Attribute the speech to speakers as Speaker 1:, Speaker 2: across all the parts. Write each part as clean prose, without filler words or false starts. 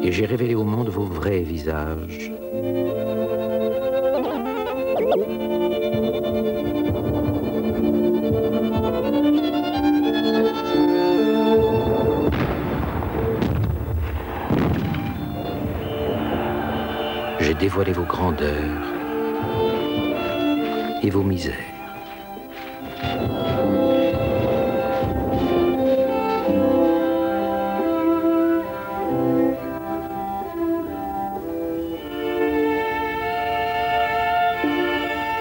Speaker 1: Et j'ai révélé au monde vos vrais visages. J'ai dévoilé vos grandeurs et vos misères.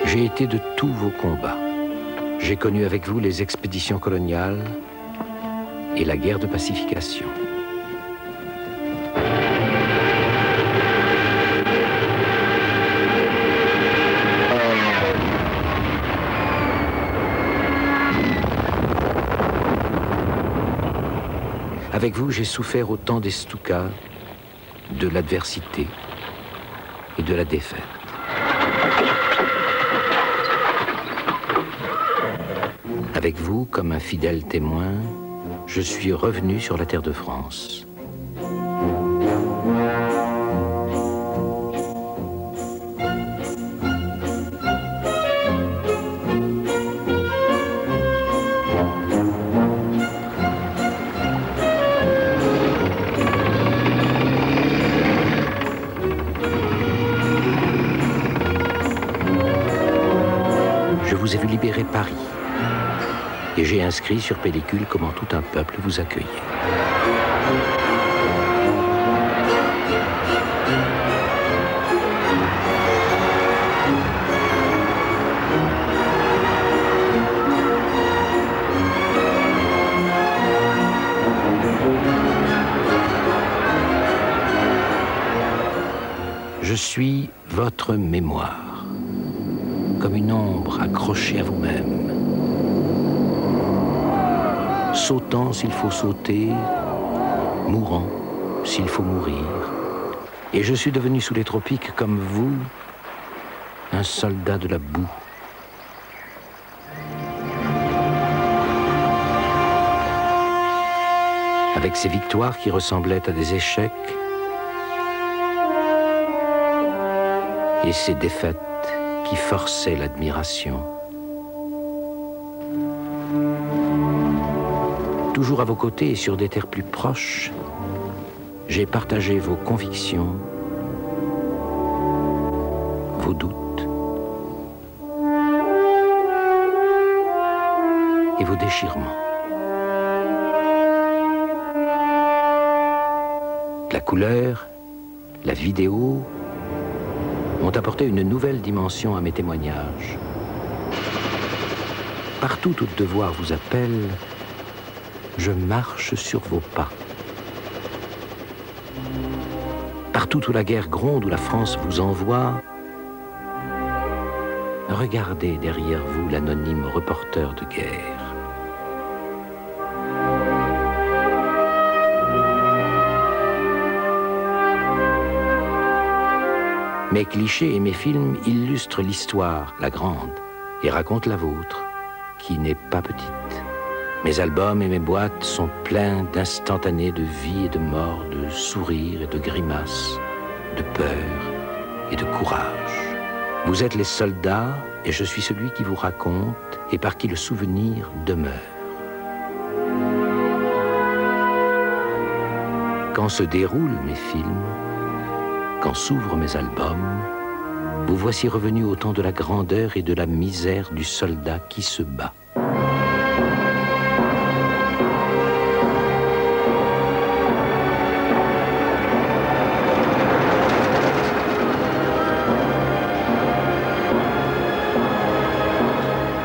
Speaker 1: J'ai été de tous vos combats. J'ai connu avec vous les expéditions coloniales et la guerre de pacification. Avec vous, j'ai souffert autant des Stukas, de l'adversité et de la défaite. Avec vous, comme un fidèle témoin, je suis revenu sur la terre de France. Je vous ai vu libérer Paris. Et j'ai inscrit sur pellicule comment tout un peuple vous accueillait. Je suis votre mémoire, comme une ombre accrochée à vous-même. Sautant s'il faut sauter, mourant s'il faut mourir. Et je suis devenu sous les tropiques comme vous, un soldat de la boue. Avec ces victoires qui ressemblaient à des échecs et ces défaites qui forçaient l'admiration. Toujours à vos côtés et sur des terres plus proches, j'ai partagé vos convictions, vos doutes et vos déchirements. La couleur, la vidéo ont apporté une nouvelle dimension à mes témoignages. Partout où le devoir vous appelle, je marche sur vos pas. Partout où la guerre gronde, où la France vous envoie, regardez derrière vous l'anonyme reporter de guerre. Mes clichés et mes films illustrent l'histoire, la grande, et racontent la vôtre, qui n'est pas petite. Mes albums et mes boîtes sont pleins d'instantanés de vie et de mort, de sourires et de grimaces, de peur et de courage. Vous êtes les soldats et je suis celui qui vous raconte et par qui le souvenir demeure. Quand se déroulent mes films, quand s'ouvrent mes albums, vous voici revenus au temps de la grandeur et de la misère du soldat qui se bat.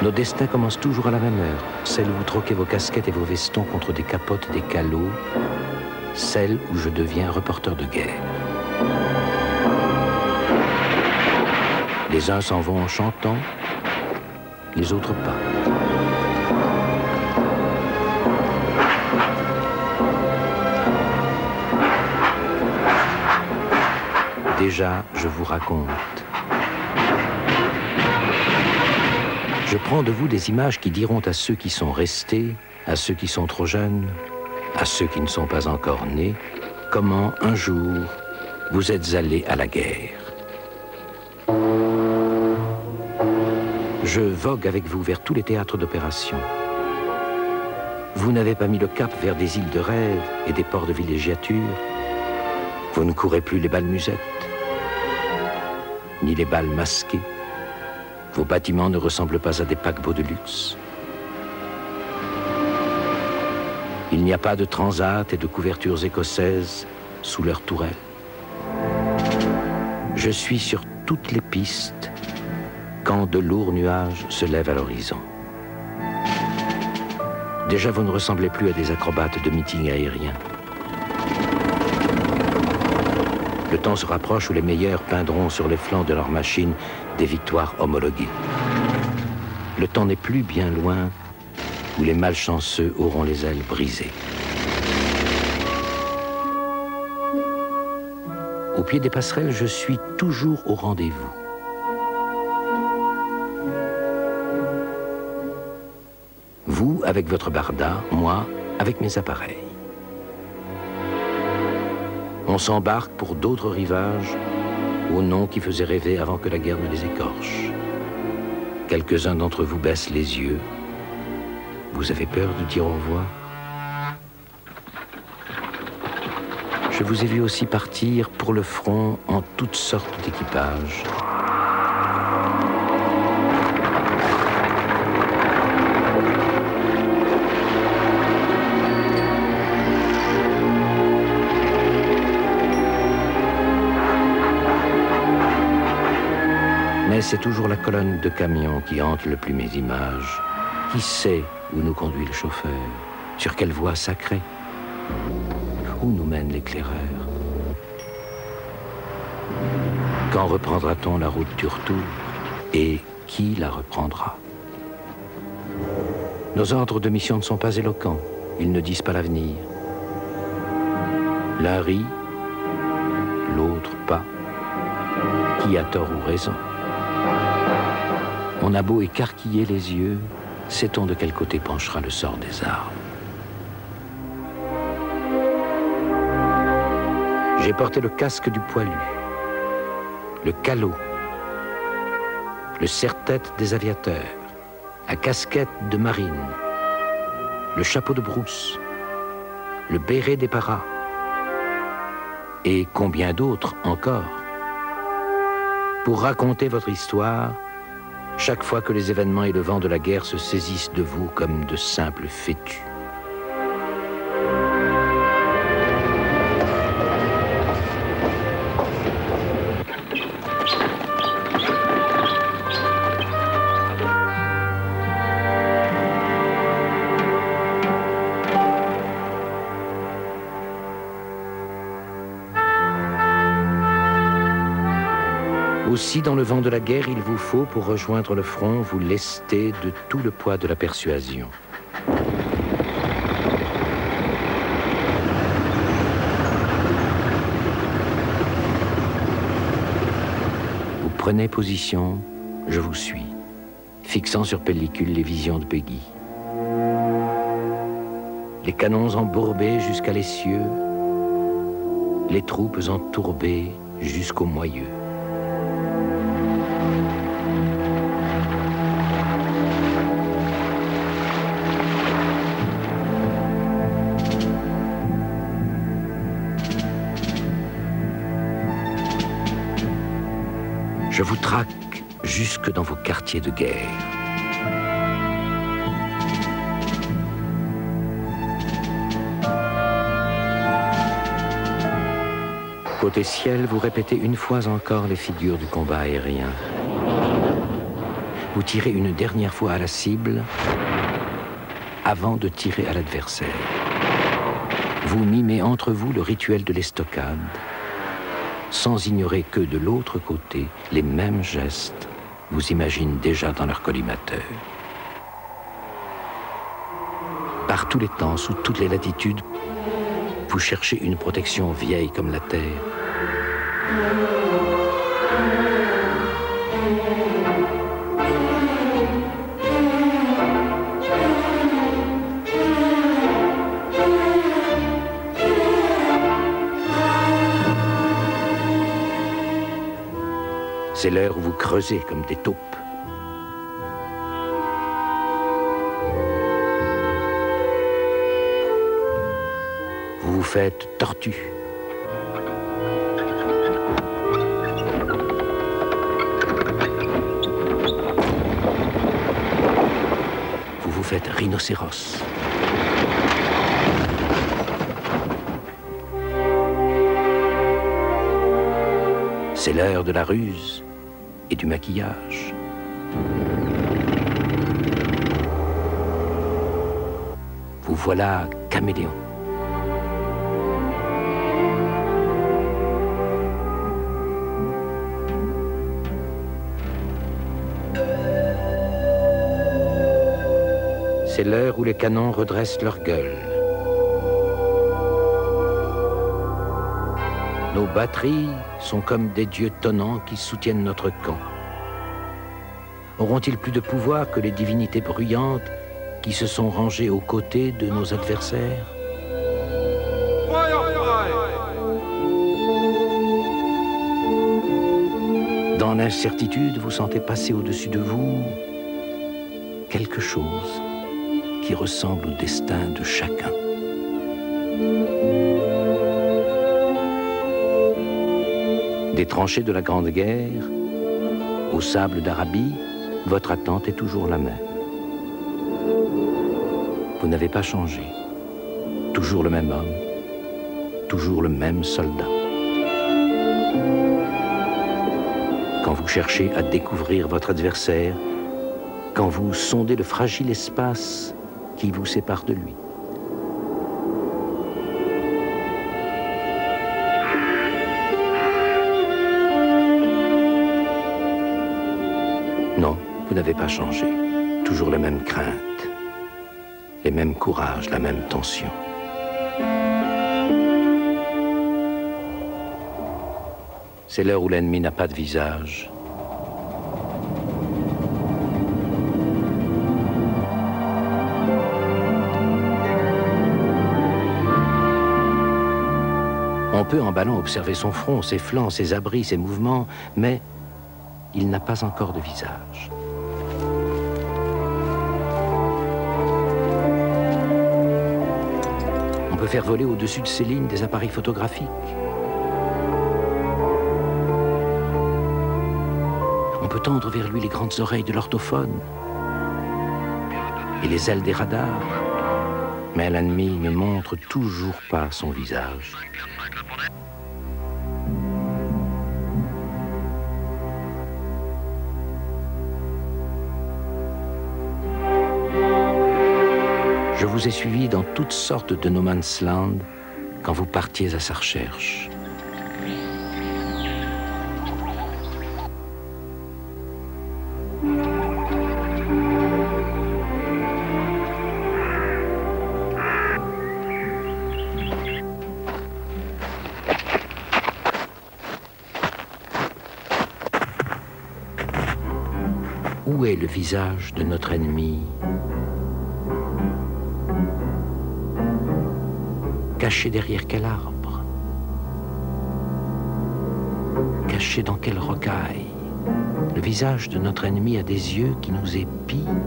Speaker 1: Nos destins commencent toujours à la même heure, celle où vous troquez vos casquettes et vos vestons contre des capotes et des calots, celle où je deviens reporter de guerre. Les uns s'en vont en chantant, les autres pas. Déjà, je vous raconte. Je prends de vous des images qui diront à ceux qui sont restés, à ceux qui sont trop jeunes, à ceux qui ne sont pas encore nés, comment un jour vous êtes allé à la guerre. Je vogue avec vous vers tous les théâtres d'opération. Vous n'avez pas mis le cap vers des îles de rêve et des ports de villégiature. Vous ne courez plus les balles musettes, ni les balles masquées. Vos bâtiments ne ressemblent pas à des paquebots de luxe. Il n'y a pas de transat et de couvertures écossaises sous leurs tourelles. Je suis sur toutes les pistes quand de lourds nuages se lèvent à l'horizon. Déjà, vous ne ressemblez plus à des acrobates de meeting aérien. Le temps se rapproche où les meilleurs peindront sur les flancs de leurs machines des victoires homologuées. Le temps n'est plus bien loin où les malchanceux auront les ailes brisées. Au pied des passerelles, je suis toujours au rendez-vous. Vous avec votre barda, moi avec mes appareils. On s'embarque pour d'autres rivages aux noms qui faisaient rêver avant que la guerre ne les écorche. Quelques-uns d'entre vous baissent les yeux. Vous avez peur de dire au revoir? Je vous ai vu aussi partir pour le front en toutes sortes d'équipages. Mais c'est toujours la colonne de camions qui hante le plus mes images. Qui sait où nous conduit le chauffeur? Sur quelle voie sacrée? Où nous mène l'éclaireur? Quand reprendra-t-on la route du retour? Et qui la reprendra? Nos ordres de mission ne sont pas éloquents. Ils ne disent pas l'avenir. L'un rit, l'autre pas. Qui a tort ou raison? On a beau écarquiller les yeux, sait-on de quel côté penchera le sort des armes? J'ai porté le casque du poilu, le calot, le serre-tête des aviateurs, la casquette de marine, le chapeau de brousse, le béret des paras, et combien d'autres encore. Pour raconter votre histoire, chaque fois que les événements et le vent de la guerre se saisissent de vous comme de simples fétus. Aussi, dans le vent de la guerre, il vous faut, pour rejoindre le front, vous lester de tout le poids de la persuasion. Vous prenez position, je vous suis, fixant sur pellicule les visions de Peggy. Les canons embourbés jusqu'à l'essieu, les troupes entourbées jusqu'au moyeu. Je vous traque jusque dans vos quartiers de guerre. Côté ciel, vous répétez une fois encore les figures du combat aérien. Vous tirez une dernière fois à la cible avant de tirer à l'adversaire. Vous mimez entre vous le rituel de l'estocade, sans ignorer que de l'autre côté, les mêmes gestes vous imaginent déjà dans leur collimateur. Par tous les temps, sous toutes les latitudes, vous cherchez une protection vieille comme la terre. C'est l'heure où vous creusez comme des taupes. Vous vous faites tortue. Vous vous faites rhinocéros. C'est l'heure de la ruse et du maquillage. Vous voilà caméléon. C'est l'heure où les canons redressent leur gueule. Nos batteries sont comme des dieux tonnants qui soutiennent notre camp. Auront-ils plus de pouvoir que les divinités bruyantes qui se sont rangées aux côtés de nos adversaires? Dans l'incertitude, vous sentez passer au-dessus de vous quelque chose qui ressemble au destin de chacun. Des tranchées de la Grande Guerre, au sable d'Arabie, votre attente est toujours la même. Vous n'avez pas changé. Toujours le même homme, toujours le même soldat. Quand vous cherchez à découvrir votre adversaire, quand vous sondez le fragile espace qui vous sépare de lui. Non, vous n'avez pas changé. Toujours les mêmes craintes, les mêmes courages, la même tension. C'est l'heure où l'ennemi n'a pas de visage. On peut en ballon observer son front, ses flancs, ses abris, ses mouvements, mais il n'a pas encore de visage. On peut faire voler au-dessus de ses lignes des appareils photographiques. On peut tendre vers lui les grandes oreilles de l'orthophone et les ailes des radars. Mais l'ennemi ne montre toujours pas son visage. Je vous ai suivi dans toutes sortes de no man's land quand vous partiez à sa recherche. Où est le visage de notre ennemi? Caché derrière quel arbre? Caché dans quelle rocaille? Le visage de notre ennemi a des yeux qui nous épient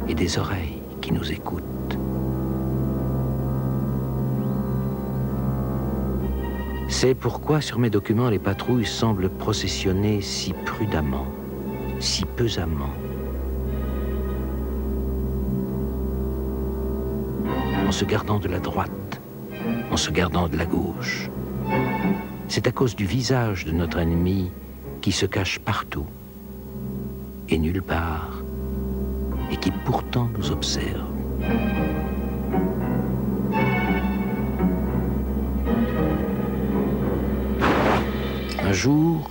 Speaker 1: et des oreilles qui nous écoutent. C'est pourquoi sur mes documents les patrouilles semblent processionner si prudemment, si pesamment. En se gardant de la droite, en se gardant de la gauche. C'est à cause du visage de notre ennemi qui se cache partout et nulle part et qui pourtant nous observe. Un jour,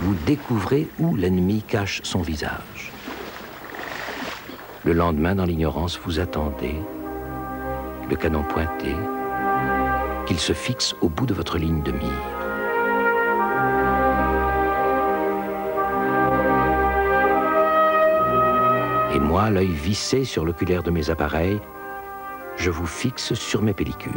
Speaker 1: vous découvrez où l'ennemi cache son visage. Le lendemain, dans l'ignorance, vous attendez, le canon pointé, qu'il se fixe au bout de votre ligne de mire. Et moi, l'œil vissé sur l'oculaire de mes appareils, je vous fixe sur mes pellicules.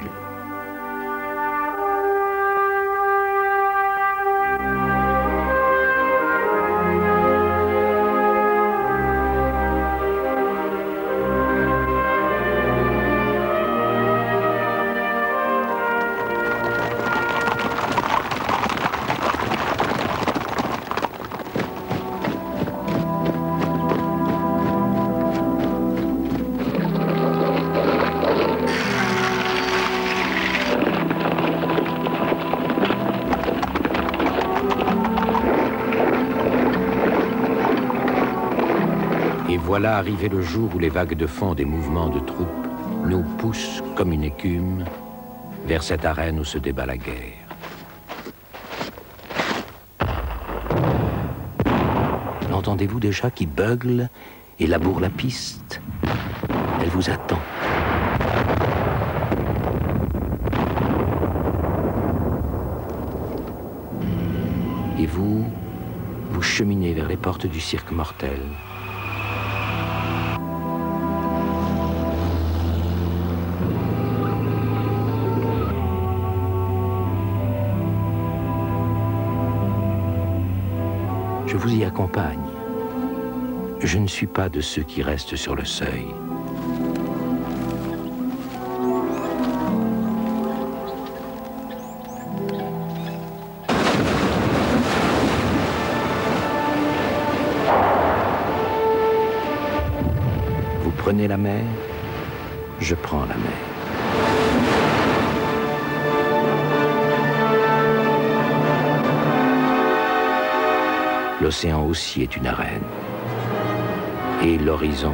Speaker 1: Voilà arrivé le jour où les vagues de fond des mouvements de troupes nous poussent comme une écume vers cette arène où se débat la guerre. L'entendez-vous déjà qui beugle et laboure la piste? Elle vous attend. Et vous cheminez vers les portes du cirque mortel. Je vous y accompagne. Je ne suis pas de ceux qui restent sur le seuil. Vous prenez la mer, je prends la mer. L'océan aussi est une arène. Et l'horizon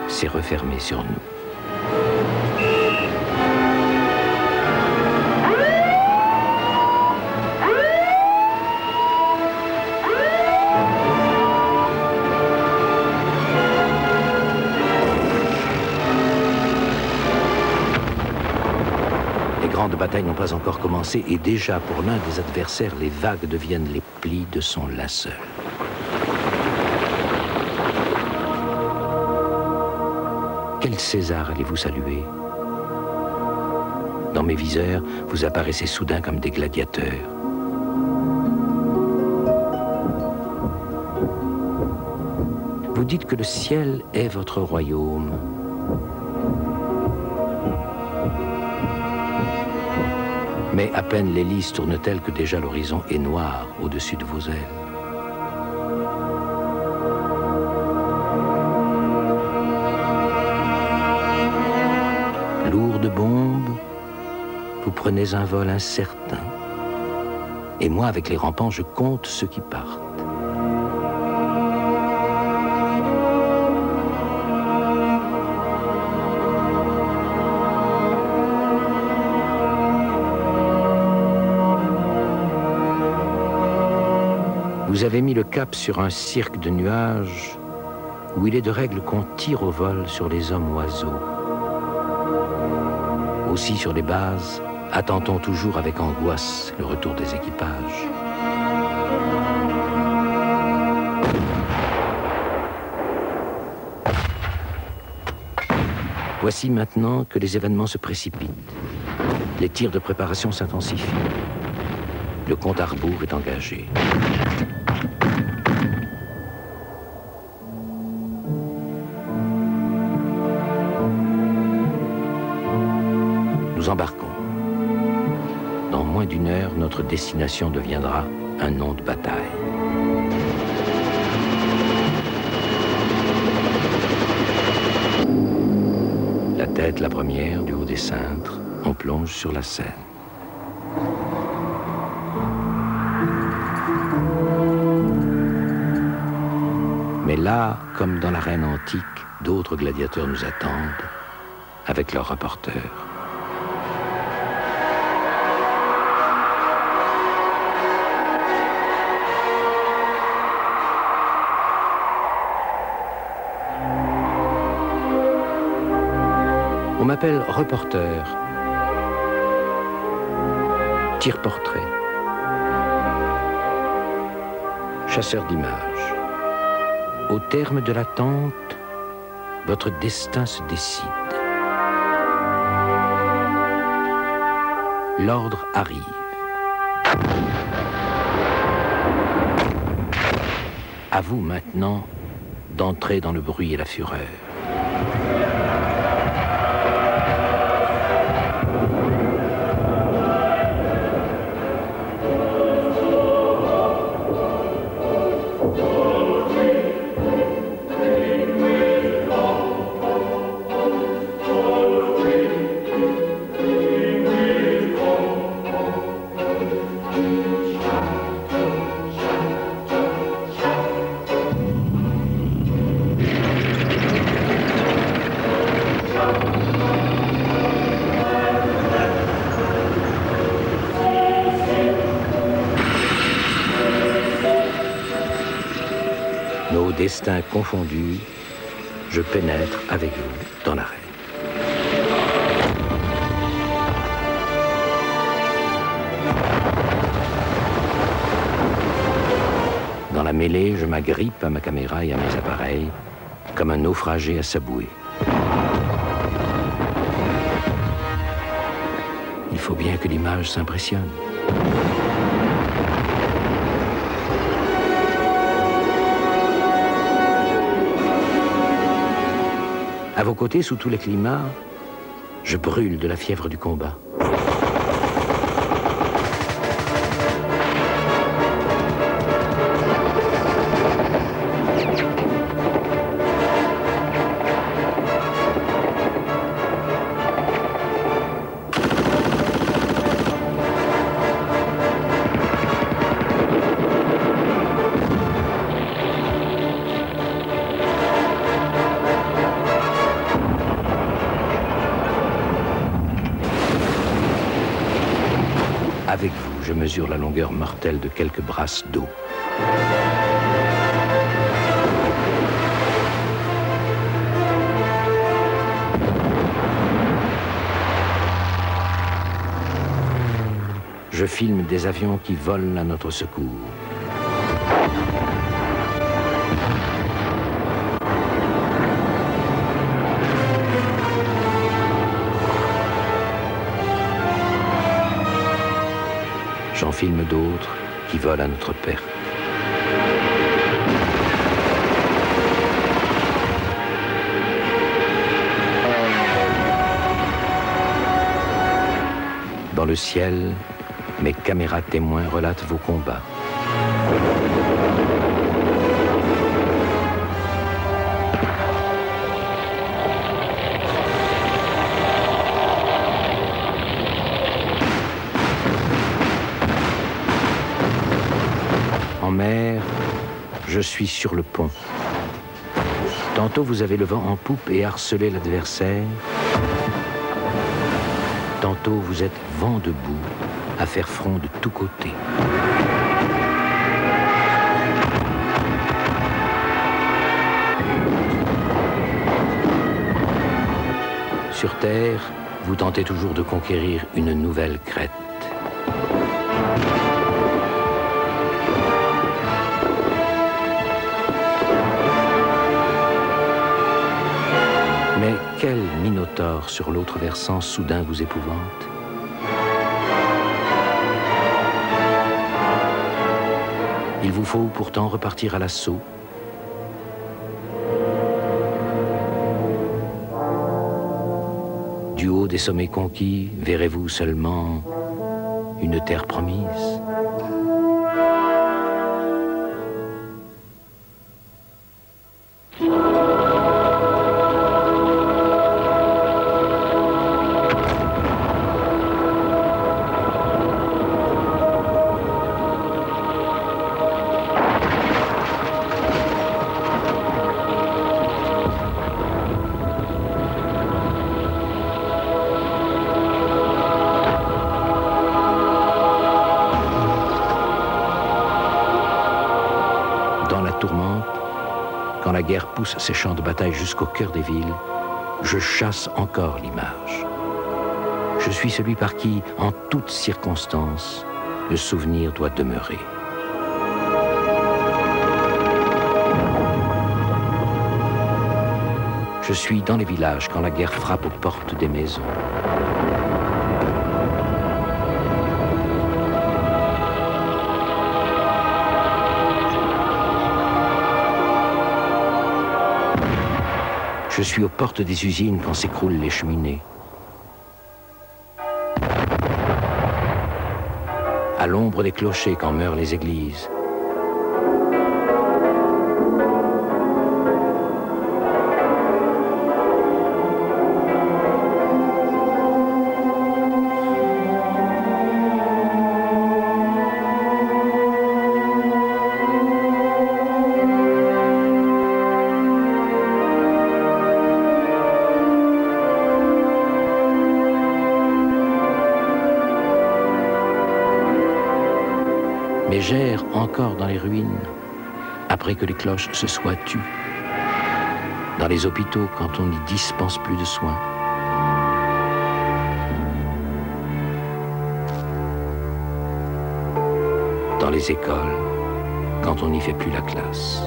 Speaker 1: s'est refermé sur nous. Les grandes batailles n'ont pas encore commencé et déjà pour l'un des adversaires, les vagues deviennent les plis de son linceul. Quel César allez-vous saluer? Dans mes viseurs, vous apparaissez soudain comme des gladiateurs. Vous dites que le ciel est votre royaume. Mais à peine l'hélice tourne-t-elle que déjà l'horizon est noir au-dessus de vos ailes. Lourd de bombes, vous prenez un vol incertain. Et moi, avec les rampants, je compte ceux qui partent. Vous avez mis le cap sur un cirque de nuages où il est de règle qu'on tire au vol sur les hommes-oiseaux. Aussi sur les bases, attend-on toujours avec angoisse le retour des équipages. Voici maintenant que les événements se précipitent. Les tirs de préparation s'intensifient. Le compte à rebours est engagé. Nous embarquons. Dans moins d'une heure, notre destination deviendra un nom de bataille. La tête la première, du haut des cintres, on plonge sur la Seine. Mais là, comme dans l'arène antique, d'autres gladiateurs nous attendent avec leurs rapporteurs. On m'appelle reporter, tire-portrait, chasseur d'images. Au terme de l'attente, votre destin se décide. L'ordre arrive. À vous maintenant d'entrer dans le bruit et la fureur. destins confondus, je pénètre avec vous dans l'arène. Dans la mêlée, je m'agrippe à ma caméra et à mes appareils, comme un naufragé à sa bouée. Il faut bien que l'image s'impressionne. À vos côtés, sous tous les climats, je brûle de la fièvre du combat. Avec vous, je mesure la longueur mortelle de quelques brasses d'eau. Je filme des avions qui volent à notre secours. J'en filme d'autres qui volent à notre perte. Dans le ciel, mes caméras témoins relatent vos combats. En mer, je suis sur le pont. Tantôt vous avez le vent en poupe et harcelez l'adversaire. Tantôt vous êtes vent debout à faire front de tous côtés. Sur terre, vous tentez toujours de conquérir une nouvelle crête. Mais quel minotaure sur l'autre versant soudain vous épouvante? Il vous faut pourtant repartir à l'assaut. Du haut des sommets conquis, verrez-vous seulement une terre promise? Quand la guerre pousse ses champs de bataille jusqu'au cœur des villes, je chasse encore l'image. Je suis celui par qui, en toutes circonstances, le souvenir doit demeurer. Je suis dans les villages quand la guerre frappe aux portes des maisons. Je suis aux portes des usines quand s'écroulent les cheminées. À l'ombre des clochers quand meurent les églises. Mais j'erre encore dans les ruines, après que les cloches se soient tues. Dans les hôpitaux, quand on n'y dispense plus de soins. Dans les écoles, quand on n'y fait plus la classe.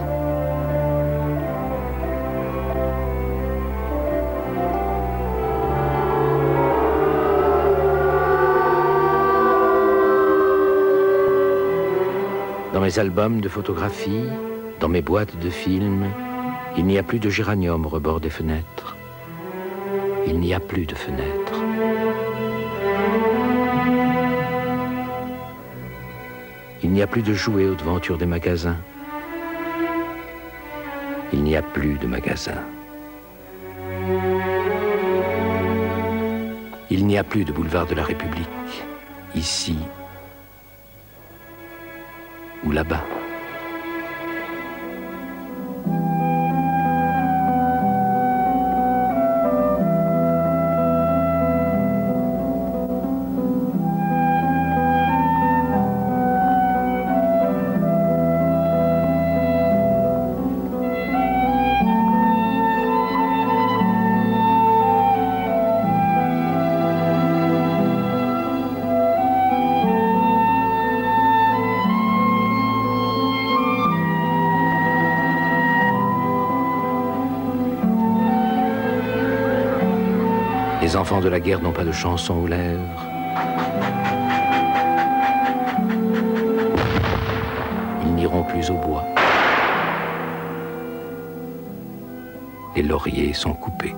Speaker 1: Dans mes albums de photographie, dans mes boîtes de films, il n'y a plus de géranium au rebord des fenêtres. Il n'y a plus de fenêtres. Il n'y a plus de jouets aux devantures des magasins. Il n'y a plus de magasins. Il n'y a plus de boulevard de la République, ici ou là-bas. Les enfants de la guerre n'ont pas de chanson aux lèvres. Ils n'iront plus au bois. Les lauriers sont coupés.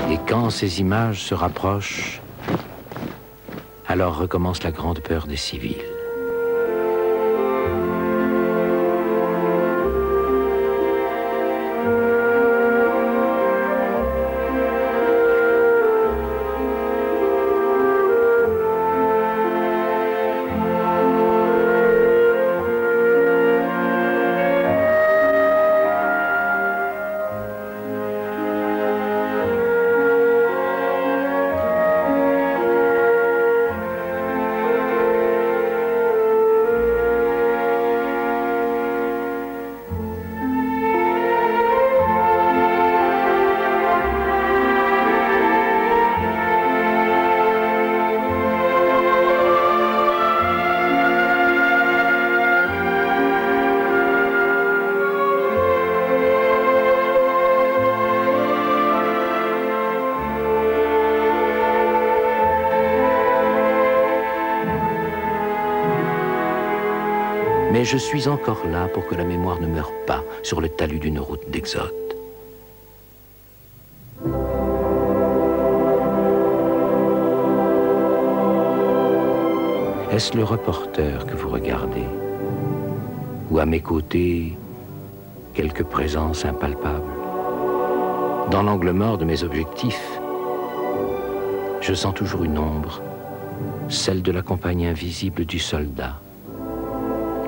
Speaker 1: Et quand ces images se rapprochent, alors recommence la grande peur des civils. Mais je suis encore là pour que la mémoire ne meure pas sur le talus d'une route d'Exode. Est-ce le reporter que vous regardez? Ou à mes côtés, quelque présence impalpable? Dans l'angle mort de mes objectifs, je sens toujours une ombre, celle de la compagne invisible du soldat.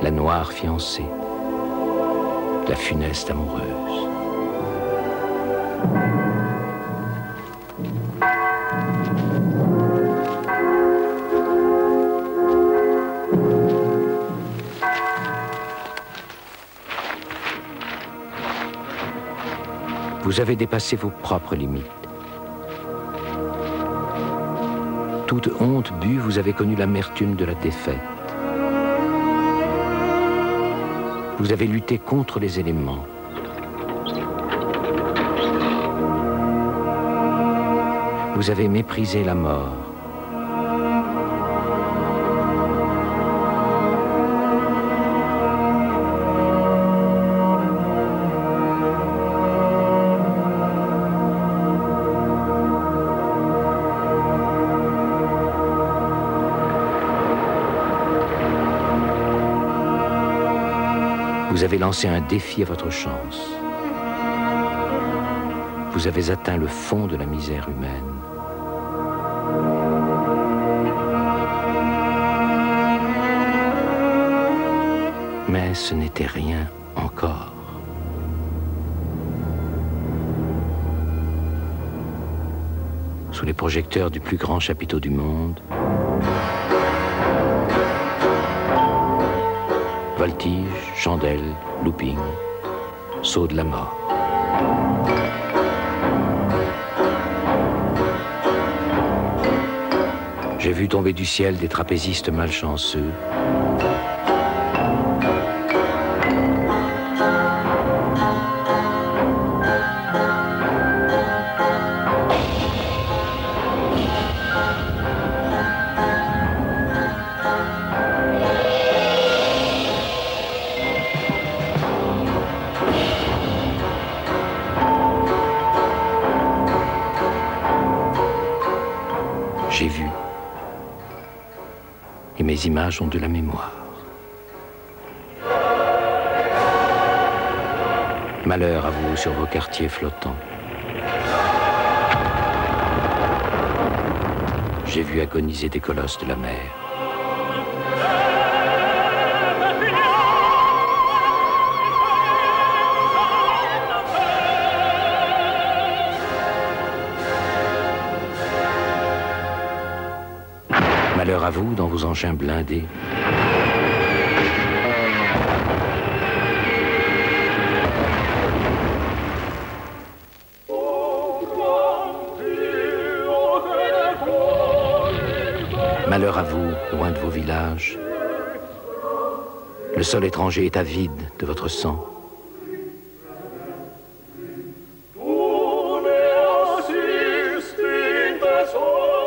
Speaker 1: La noire fiancée, la funeste amoureuse. Vous avez dépassé vos propres limites. Toute honte bue, vous avez connu l'amertume de la défaite. Vous avez lutté contre les éléments. Vous avez méprisé la mort. Vous avez lancé un défi à votre chance. Vous avez atteint le fond de la misère humaine. Mais ce n'était rien encore. Sous les projecteurs du plus grand chapiteau du monde, voltige, chandelle, looping, saut de la mort. J'ai vu tomber du ciel des trapézistes malchanceux. J'ai vu. Et mes images ont de la mémoire. Malheur à vous sur vos quartiers flottants. J'ai vu agoniser des colosses de la mer. Malheur à vous dans vos engins blindés. Malheur à vous, loin de vos villages. Le sol étranger est avide de votre sang.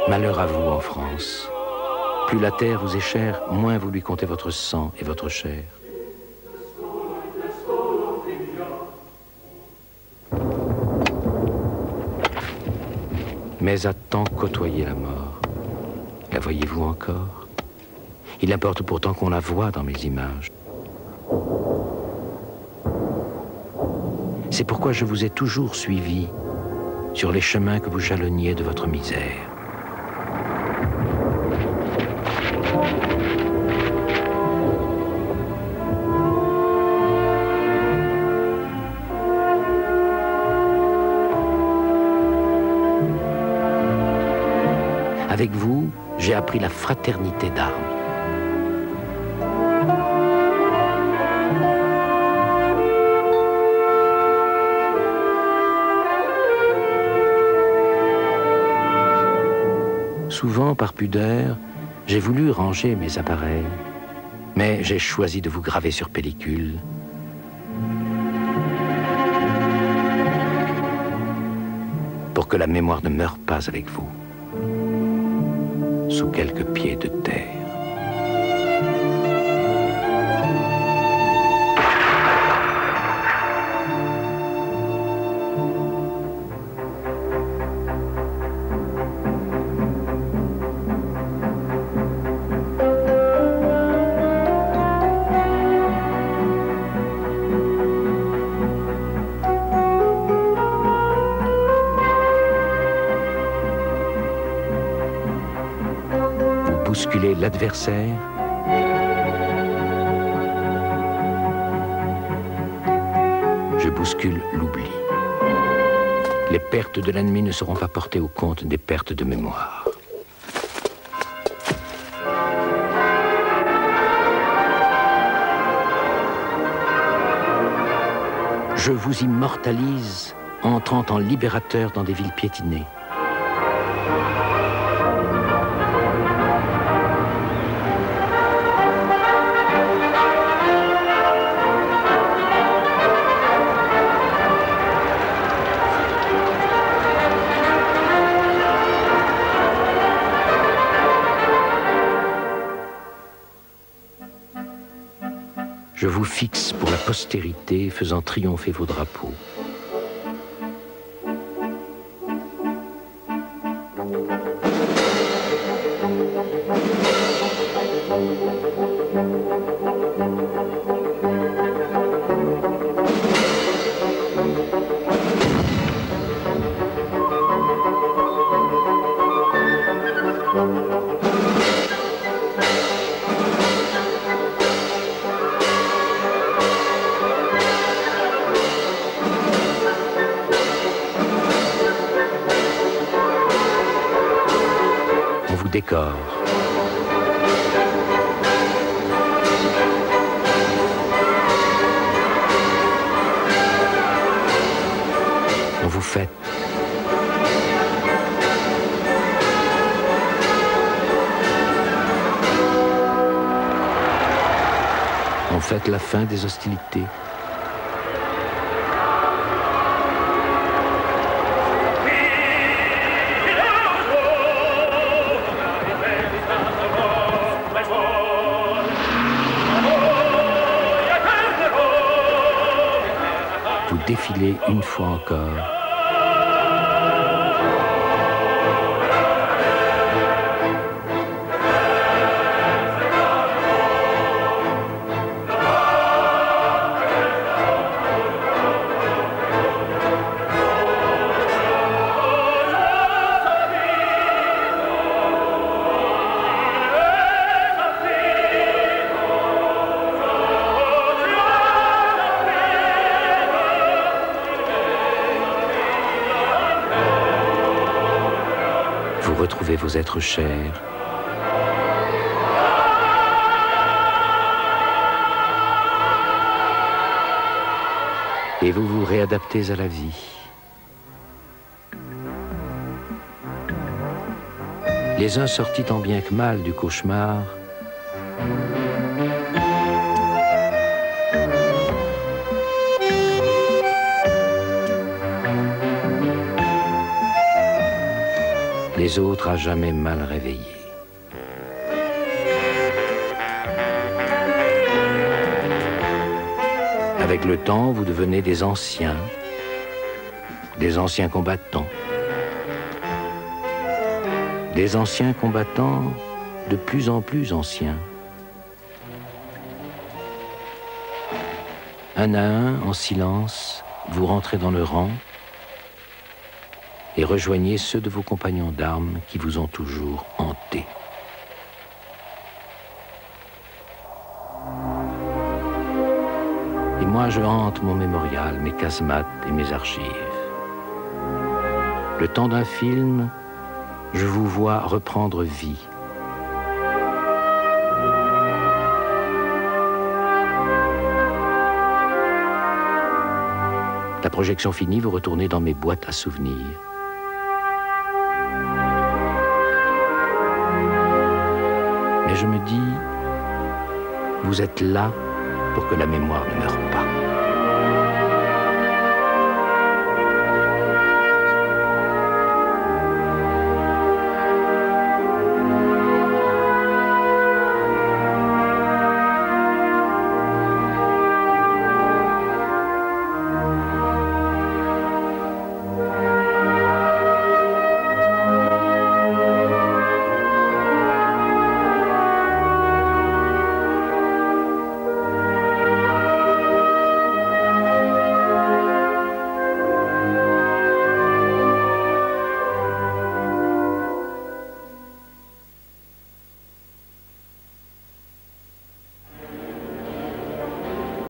Speaker 1: Malheur à vous en France. Plus la terre vous est chère, moins vous lui comptez votre sang et votre chair. Mais à tant côtoyer la mort, la voyez-vous encore? Il importe pourtant qu'on la voie dans mes images. C'est pourquoi je vous ai toujours suivi sur les chemins que vous jalonniez de votre misère. Avec vous, j'ai appris la fraternité d'armes. Souvent, par pudeur, j'ai voulu ranger mes appareils, mais j'ai choisi de vous graver sur pellicule. Pour que la mémoire ne meure pas avec vous. Sous quelques pieds de terre. Bousculer l'adversaire, je bouscule l'oubli. Les pertes de l'ennemi ne seront pas portées au compte des pertes de mémoire. Je vous immortalise entrant en libérateur dans des villes piétinées. Je vous fixe pour la postérité, faisant triompher vos drapeaux. Décor. faites la fin des hostilités. Vous défilez une fois encore. Vous retrouvez vos êtres chers. Et vous vous réadaptez à la vie. Les uns sortis tant bien que mal du cauchemar, les autres à jamais mal réveillés. Avec le temps, vous devenez des anciens combattants. Des anciens combattants de plus en plus anciens. Un à un, en silence, vous rentrez dans le rang et rejoignez ceux de vos compagnons d'armes qui vous ont toujours hantés. Et moi, je hante mon mémorial, mes casemates et mes archives. Le temps d'un film, je vous vois reprendre vie. La projection finie, vous retournez dans mes boîtes à souvenirs. Mais je me dis, vous êtes là pour que la mémoire ne meure pas.